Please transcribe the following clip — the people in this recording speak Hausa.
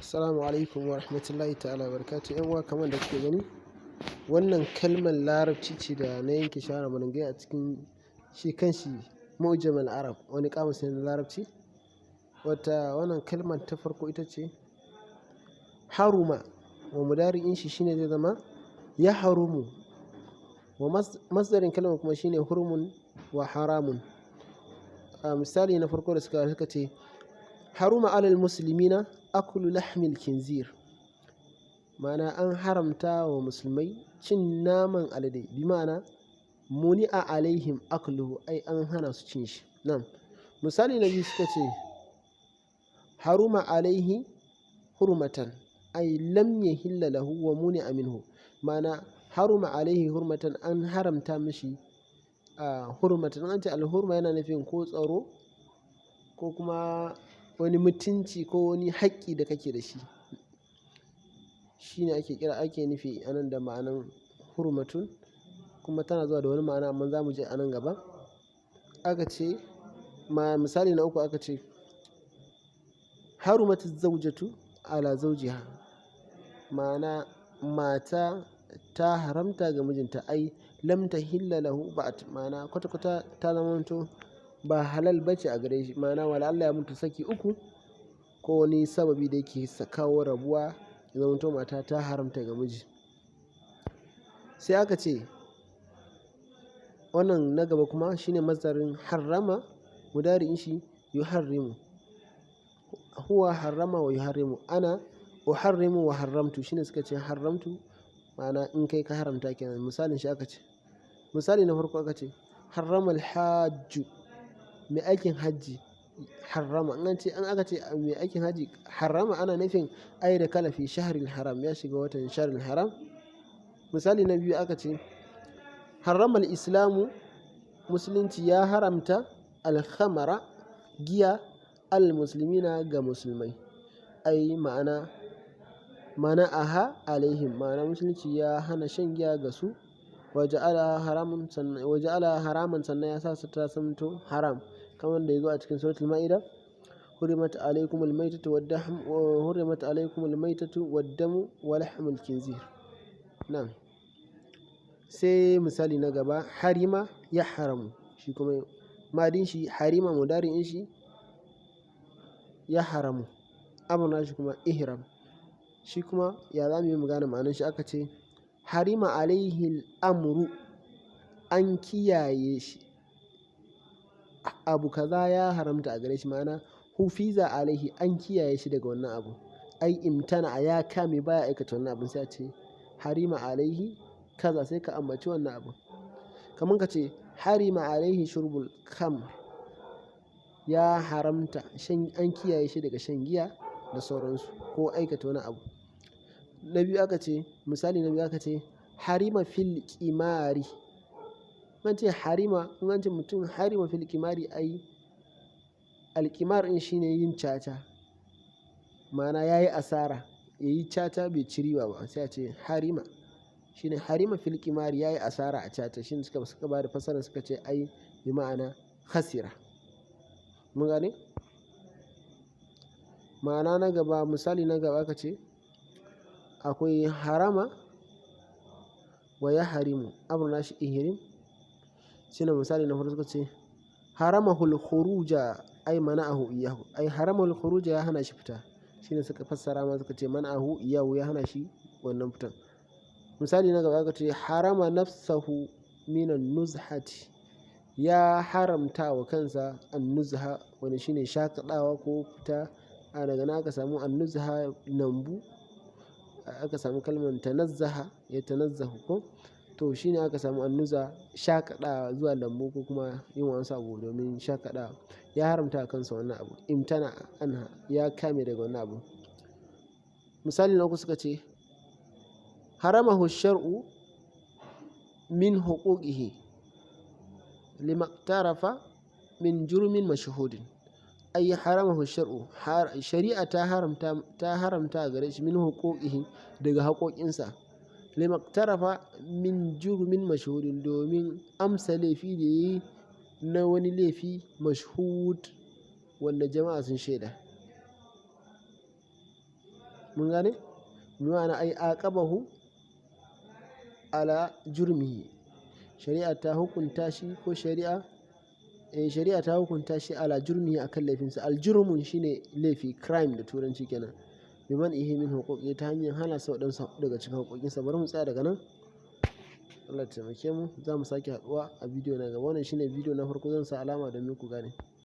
Assalamu alaikum wa rahmatullahi ta'ala wa barakatuh. Yan uwa, kamar da kuke gani, wannan kalmar larabci ce da na yanke shawara mu dinga a cikin shi kanshi mu'jamal arab, wani kamus ne na larabci. Wannan kalmar ta farko ita ce haruma, wa mudari'in shi shine zai zama ya harumu, wa masdarin kalmar kuma shine hurumun wa haramun. Misali na farko da suka ce haruma alal muslimina akulu lahmil kinzir, ma'ana an haramta wa musulmai cin naman alade, bi ma'ana muni'a alaihim akluhu, ai an hana su cin shi. Nan misali na biyu suka ce haruma alaihi hurmatan, ai lam yahilla lahu wa muni'a minhu, ma'ana haruma alaihi hurmatan, an haramta mishi hurmatan. An ce alhurma yana nufin ko tsaro ko kuma wani mutunci ko wani haƙƙi da kake da shi, shine ake nufi anan da ma'anan hurmatun, kuma tana zuwa da wani ma'ana amma za mu je anan gaba. Aka ce misali na uku aka ce harumat zaujatu ala zaujiha, ma'ana mata ta haramta ga mijinta, ai lam tahilla lahu ba'at, ma'ana kwata-kwata ta zamanto ba halal bace a gare shi, ma'ana wala Allah ya mutu saki uku ko wani sababi da yake kawo rabuwa, ya zamanto mata ta haramta ga miji. Sai aka ce wannan na gaba kuma shine masdarin harrama, mudari'in shi yuharrimu, huwa harrama wa yuharrimu, ana uharrimu wa harramtu, shine suka ce harramtu, ma'ana in kai ka haramta kenan. Misalin shi aka ce, misali na farko aka ce harrama alhajju, mai aikin hajji harrama. An aka ce mai aikin hajji harrama, ana nufin ai da kalafi shahril haram, ya shiga watan shahril haram. Misali na biyu aka ce harrama al-islamu, musulunci ya haramta alkhamara, giya, al-muslimina, ga musulmai, ai ma'ana mana'aha alaihim, ma'ana musulunci ya hana shan giya ga su, waja'ala haraman, sannan ya sa su ta zamto haram, kamar da ya zo a cikin suratul ma'ida, hurimat alaikumul maitatu waddamu wa lahmul khinzir. Nan sai misali na gaba harima ya haramu, shi kuma madin shi harima, mudari'in shi ya haramu, amana shi kuma ihram. Shi kuma ya za mu yi magana ma'anar shi? Aka ce harima alaihi amru, an kiyaye shi, abu kaza ya haramta a gare shi, ma'ana hufiza alaihi, an kiyaye shi daga wannan abu, ai imtana, ya kame baya aikata wannan abin, sai a ce harima alaihi kaza, sai ka ambaci wannan abu. Kamar ka ce harima alaihi shurbul khamr, ya haramta an kiyaye shi daga shan giya da sauransu, ko aikata wani abu. Na biyu aka ce misali na biyu aka ce harima fil qimari. An ce harima, in an ce mutum harima fil qimari, ai alqimar din shine yin caca, ma'ana yayi asara, yayi caca bai ci riba ba, sai a ce harima, shine harima fil qimari, yayi asara a caca, shine suka ba da fasara, suka ce ai bi ma'ana khasira. Mun gane? Ma'ana na gaba, misali na gaba aka ce akwai harama wa ya harimu, amruna shi ihrim, shine misali na farko suka ce haramahul khuruja, ai mana'ahu iyahu, ai haramahul khuruja, ya hana shi fita, shine suka fassara ma suka ce mana'ahu iyahu, ya hana shi wannan fitan. Misali na gaba aka ce harama nafsahu minan nuzhati, ya haramta wa kansa an-nuzha, wani shine shakadawa ko fita. Daga nan aka samu an-nuzha lambu, aka samu kalmar tanazzaha ya tanazzahu ko, to shine aka samu an-nuzha shakadawa, zuwa lambu ko kuma yin wasu abu domin shakadawa. Ya haramta kansa wannan abu, imtana anha, ya kame daga wannan abu. Misali na uku suka ce haramahu shar'u min huquqihi limaktarafa min jurmin mashhudin, ai haramahu shar'u, shari'a ta haramta gare shi min huquqihi, daga haƙoƙinsa, limaktarafa min jurmin mashhudin, domin amsa laifi da yayi na wani laifi mashhud, wanda jama'a sun shaida. mun gane bi ma'ana ai aqabahu ala jurmihi, shari'a ta hukunta shi ko shari'a ta hukunta shi ala jurmihi akan laifinsa. Aljurmun shine laifi, crime da turanci kenan. Biman ihe min huquqi, ta hanyar hana sa waɗansu daga cikin haƙoƙinsa. Bari mu tsaya daga nan. Allah ya taimake mu, za mu sake haɗuwa a bidiyo na gaba. Wannan shine bidiyo na farko, zan sa alama domin ku gane.